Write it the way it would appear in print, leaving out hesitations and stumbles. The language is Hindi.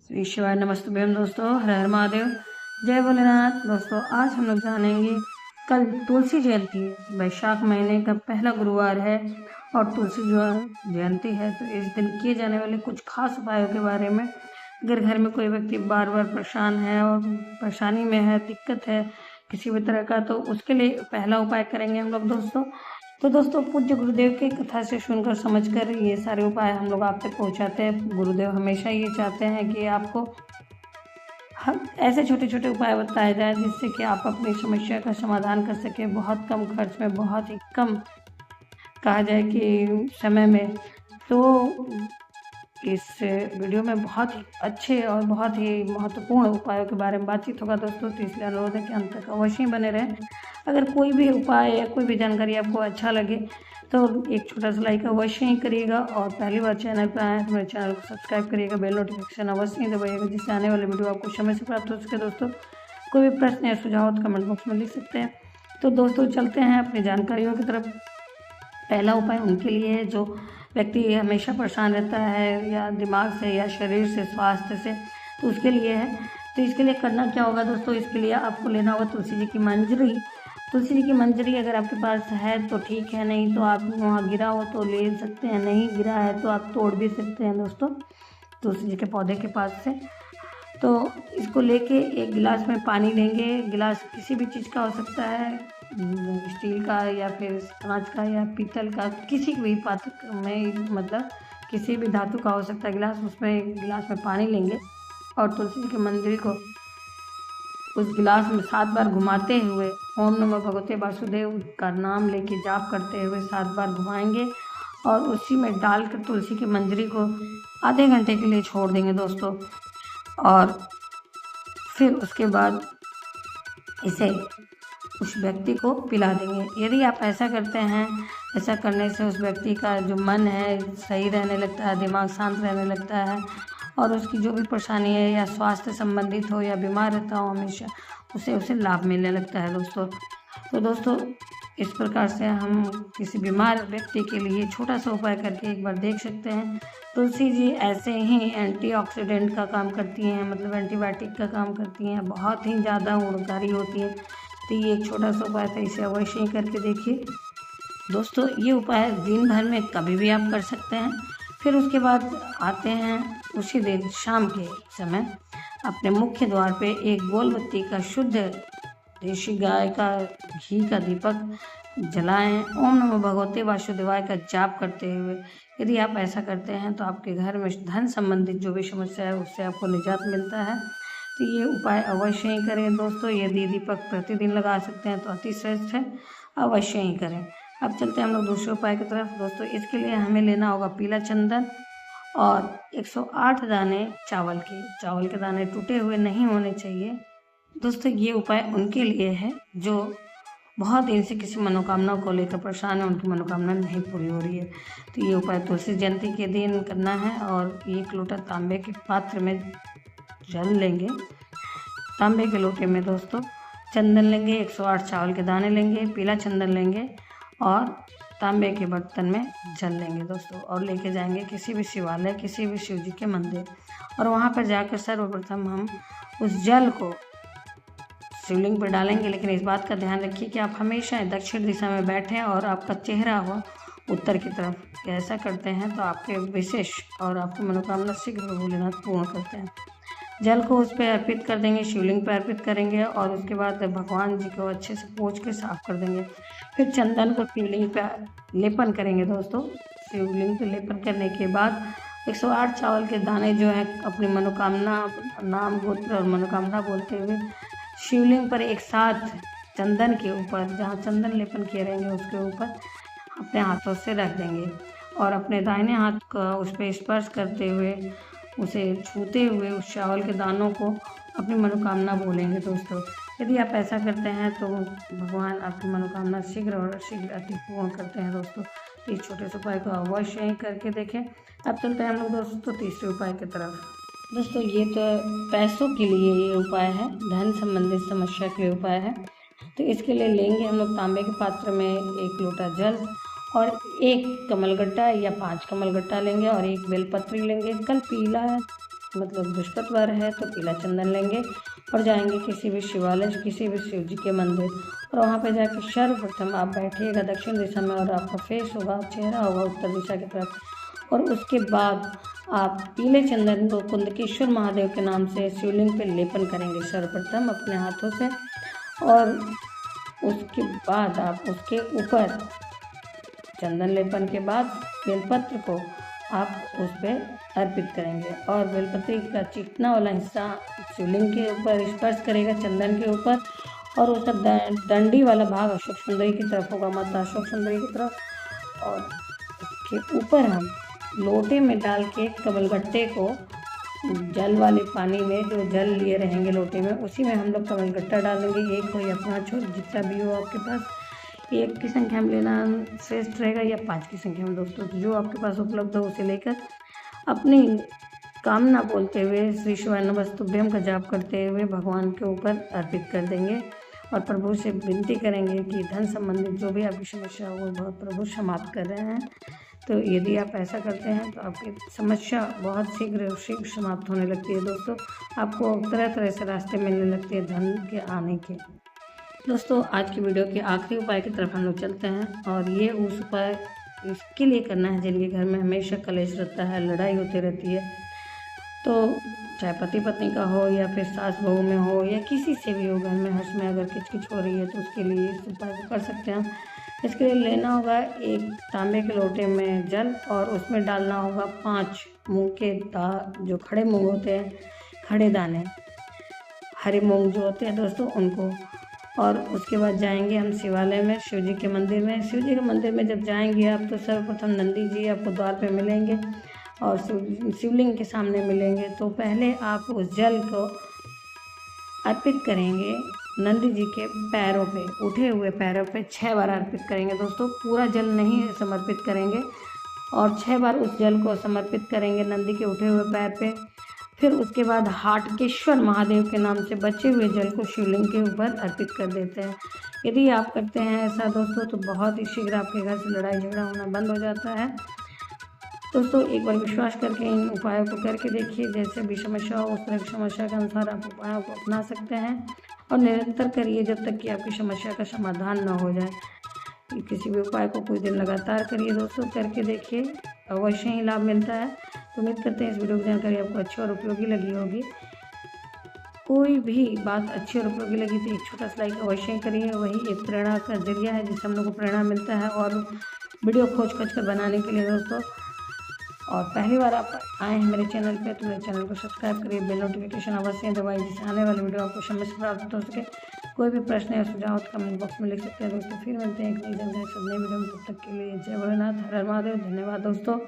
श्री शिवाय नमस्तुभ्यम दोस्तों, हर हर महादेव, जय भोलेनाथ। दोस्तों आज हम लोग जानेंगे, कल तुलसी जयंती है, वैशाख महीने का पहला गुरुवार है और तुलसी जो जयंती है, तो इस दिन किए जाने वाले कुछ खास उपायों के बारे में। अगर घर में कोई व्यक्ति बार बार परेशान है और परेशानी में है, दिक्कत है किसी भी तरह का, तो उसके लिए पहला उपाय करेंगे हम लोग दोस्तों। तो दोस्तों पूज्य गुरुदेव की कथा से सुनकर समझकर ये सारे उपाय हम लोग आप तक पहुंचाते हैं। गुरुदेव हमेशा ये चाहते हैं कि आपको ऐसे छोटे छोटे उपाय बताए जाए जिससे कि आप अपनी समस्या का समाधान कर सकें, बहुत कम खर्च में, बहुत ही कम कहा जाए कि समय में। तो इस वीडियो में बहुत ही अच्छे और बहुत ही महत्वपूर्ण उपायों के बारे में बातचीत होगा दोस्तों, तो इसलिए अनुरोध है कि अंत तक अवश्य ही बने रहें। अगर कोई भी उपाय या कोई भी जानकारी आपको अच्छा लगे तो एक छोटा सा लाइक अवश्य ही करिएगा, और पहली बार चैनल पर आए तो मेरे चैनल को सब्सक्राइब करिएगा, बेल नोटिफिकेशन अवश्य ही दबाइएगा, जिससे आने वाले वीडियो आपको समय से प्राप्त हो सके। दोस्तों कोई भी प्रश्न या सुझाव तो कमेंट बॉक्स में लिख सकते हैं। तो दोस्तों चलते हैं अपनी जानकारियों की तरफ। पहला उपाय उनके लिए है जो व्यक्ति हमेशा परेशान रहता है, या दिमाग से या शरीर से, स्वास्थ्य से, तो उसके लिए है। तो इसके लिए करना क्या होगा दोस्तों, इसके लिए आपको लेना होगा तुलसी जी की मंजरी। तुलसी जी की मंजरी अगर आपके पास है तो ठीक है, नहीं तो आप वहाँ गिरा हो तो ले सकते हैं, नहीं गिरा है तो आप तोड़ भी सकते हैं दोस्तों तुलसी जी के पौधे के पास से। तो इसको लेके एक गिलास में पानी लेंगे। गिलास किसी भी चीज़ का हो सकता है, स्टील का या फिर कांच का या पीतल का, किसी भी पात्र में, मतलब किसी भी धातु का हो सकता है गिलास। उसमें गिलास में पानी लेंगे और तुलसी जी की मंजरी को उस गिलास में 7 बार घुमाते हुए ओम नमो भगवते वासुदेव का नाम लेके जाप करते हुए 7 बार घुमाएंगे, और उसी में डालकर तुलसी की मंजरी को आधे घंटे के लिए छोड़ देंगे दोस्तों। और फिर उसके बाद इसे उस व्यक्ति को पिला देंगे। यदि आप ऐसा करते हैं, ऐसा करने से उस व्यक्ति का जो मन है सही रहने लगता है, दिमाग शांत रहने लगता है, और उसकी जो भी परेशानी है, या स्वास्थ्य संबंधित हो या बीमार रहता हो हमेशा, उसे लाभ मिलने लगता है दोस्तों। तो दोस्तों इस प्रकार से हम किसी बीमार व्यक्ति के लिए छोटा सा उपाय करके एक बार देख सकते हैं। तुलसी जी ऐसे ही एंटीऑक्सीडेंट का काम करती हैं, मतलब एंटीबायोटिक का काम करती हैं, बहुत ही ज़्यादा गुणकारी होती हैं। तो ये एक छोटा सा उपाय था, इसे अवश्य ही करके देखिए दोस्तों। ये उपाय दिन भर में कभी भी आप कर सकते हैं। फिर उसके बाद आते हैं उसी दिन शाम के समय अपने मुख्य द्वार पे एक गोल बत्ती का शुद्ध देशी गाय का घी का दीपक जलाएं, ओम नमो भगवते वासुदेवाय का जाप करते हुए। यदि आप ऐसा करते हैं तो आपके घर में धन संबंधित जो भी समस्या है उससे आपको निजात मिलता है। तो ये उपाय अवश्य ही करें दोस्तों। यदि दीपक प्रतिदिन लगा सकते हैं तो अति श्रेष्ठ है, अवश्य ही करें। अब चलते हैं हम लोग दूसरे उपाय की तरफ दोस्तों। इसके लिए हमें लेना होगा पीला चंदन और 108 दाने चावल के दाने टूटे हुए नहीं होने चाहिए दोस्तों। ये उपाय उनके लिए है जो बहुत दिन से किसी मनोकामना को लेकर परेशान है, उनकी मनोकामना नहीं पूरी हो रही है। तो ये उपाय तुलसी जयंती के दिन करना है। और 1 लोटा तांबे के पात्र में जल लेंगे, तांबे के लोटे में दोस्तों चंदन लेंगे, 108 चावल के दाने लेंगे, पीला चंदन लेंगे और तांबे के बर्तन में जल लेंगे दोस्तों, और लेके जाएंगे किसी भी शिवालय, किसी भी शिव जी के मंदिर, और वहाँ पर जाकर सर्वप्रथम हम उस जल को शिवलिंग पर डालेंगे। लेकिन इस बात का ध्यान रखिए कि आप हमेशा दक्षिण दिशा में बैठें और आपका चेहरा हो उत्तर की तरफ। ऐसा करते हैं तो आपके विशेष और आपकी मनोकामना शीघ्र भोलेनाथ पूर्ण करते हैं। जल को उस पर अर्पित कर देंगे, शिवलिंग पर अर्पित करेंगे, और उसके बाद भगवान जी को अच्छे से पोंछ के साफ कर देंगे। फिर चंदन को शिवलिंग पर लेपन करेंगे दोस्तों। शिवलिंग पर लेपन करने के बाद 108 चावल के दाने जो है अपनी मनोकामना, नाम, गोत्र और मनोकामना बोलते हुए शिवलिंग पर एक साथ चंदन के ऊपर, जहाँ चंदन लेपन किए रहेंगे उसके ऊपर अपने हाथों से रख देंगे, और अपने दाहिने हाथ का उस पर स्पर्श करते हुए, उसे छूते हुए उस चावल के दानों को अपनी मनोकामना बोलेंगे दोस्तों। यदि आप ऐसा करते हैं तो भगवान आपकी मनोकामना शीघ्र और शीघ्र अति पूर्ण करते हैं दोस्तों। तो इस छोटे से उपाय को अवश्य ही करके देखें। अब चलते हैं हम लोग दोस्तों तीसरे उपाय की तरफ दोस्तों। ये तो पैसों के लिए ये उपाय है, धन संबंधित समस्या के लिए उपाय है। तो इसके लिए लेंगे हम लोग तांबे के पात्र में 1 लोटा जल, और 1 कमलगट्टा या 5 कमलगट्टा लेंगे, और 1 बेलपत्री लेंगे। कल पीला मतलब बृहस्पतिवार है तो पीला चंदन लेंगे और जाएंगे किसी भी शिवालय, किसी भी शिव जी के मंदिर, और वहाँ पे जाके सर्वप्रथम आप बैठिएगा दक्षिण दिशा में और आपका फेस होगा, चेहरा होगा उत्तर दिशा की तरफ, और उसके बाद आप पीले चंदन को कुंदकेश्वर महादेव के नाम से शिवलिंग पे लेपन करेंगे सर्वप्रथम अपने हाथों से, और उसके बाद आप उसके ऊपर चंदन लेपन के बाद बेलपत्र को आप उस पर अर्पित करेंगे, और बेलपत्र का चिकना वाला हिस्सा शिवलिंग के ऊपर स्पर्श करेगा चंदन के ऊपर, और उसका दंडी वाला भाग अशोक सुंदरी की तरफ होगा, माता अशोक सुंदरी की तरफ, और उसके ऊपर हम लोटे में डाल के कमलगट्टे को जल वाले पानी में, जो जल लिए रहेंगे लोटे में, उसी में हम लोग कमलगट्टा डालेंगे। एक हो या 5 हो, जितना भी हो आपके पास, 1 की संख्या में लेना श्रेष्ठ रहेगा या 5 की संख्या में दोस्तों, जो आपके पास उपलब्ध हो उसे लेकर अपनी कामना बोलते हुए श्री शिवाय नमस्तुभ्यम का जाप करते हुए भगवान के ऊपर अर्पित कर देंगे, और प्रभु से विनती करेंगे कि धन संबंधित जो भी आपकी समस्या हो वो प्रभु समाप्त कर रहे हैं। तो यदि आप ऐसा करते हैं तो आपकी समस्या बहुत शीघ्र समाप्त होने लगती है दोस्तों, आपको तरह तरह से रास्ते मिलने लगते हैं धन के आने के। दोस्तों आज की वीडियो के आखिरी उपाय की तरफ हम लोग चलते हैं, और ये उस उपाय इसके लिए करना है जिनके घर में हमेशा कलेश रहता है, लड़ाई होती रहती है, तो चाहे पति पत्नी का हो या फिर सास बहू में हो या किसी से भी हो, घर में हर्ष में अगर किचकिच हो रही है तो उसके लिए इस उपाय को कर सकते हैं। इसके लिए लेना होगा 1 तांबे के लोटे में जल, और उसमें डालना होगा 5 मूंग के जो खड़े मूंग होते हैं, खड़े दाने, हरे मूंग जो होते हैं दोस्तों उनको, और उसके बाद जाएंगे हम शिवालय में, शिव जी के मंदिर में। शिव जी के मंदिर में जब जाएंगे आप तो सर्वप्रथम नंदी जी आपको द्वार पे मिलेंगे और शिवलिंग के सामने मिलेंगे। तो पहले आप उस जल को अर्पित करेंगे नंदी जी के पैरों पे, उठे हुए पैरों पे 6 बार अर्पित करेंगे दोस्तों, पूरा जल नहीं समर्पित करेंगे, और 6 बार उस जल को समर्पित करेंगे नंदी के उठे हुए पैर पे। फिर उसके बाद हाटकेश्वर महादेव के नाम से बचे हुए जल को शिवलिंग के ऊपर अर्पित कर देते हैं। यदि आप करते हैं ऐसा दोस्तों तो बहुत ही शीघ्र आपके घर से लड़ाई झगड़ा होना बंद हो जाता है। दोस्तों एक बार विश्वास करके इन उपायों को करके देखिए, जैसे भी समस्या हो उस तरह की समस्या के अनुसार आप उपायों को अपना सकते हैं, और निरंतर करिए जब तक कि आपकी समस्या का समाधान न हो जाए। किसी भी उपाय को कुछ दिन लगातार करिए दोस्तों, करके देखिए, अवश्य ही लाभ मिलता है। तो उम्मीद करते हैं इस वीडियो की जानकारी आपको अच्छी और उपयोगी लगी होगी। कोई भी बात अच्छी और उपयोगी लगी तो एक छोटा सा लाइक अवश्य ही करिए, वही एक प्रेरणा का जरिया है जिससे हम लोग को प्रेरणा मिलता है और वीडियो खोज कर बनाने के लिए दोस्तों। और पहली बार आप आए हैं मेरे चैनल पे तो मेरे चैनल को सब्सक्राइब करिए, बेल नोटिफिकेशन अवश्य दबाइए जिससे आने वाले वीडियो आपको समय से प्राप्त हो सके। कोई भी प्रश्न या सुझाव कमेंट बॉक्स में लिख सकते हैं दोस्तों। फिर मिलते हैं एक नई जानकारी से नई वीडियो में, तब तक के लिए जय भोलेनाथ, हर हर महादेव, धन्यवाद दोस्तों।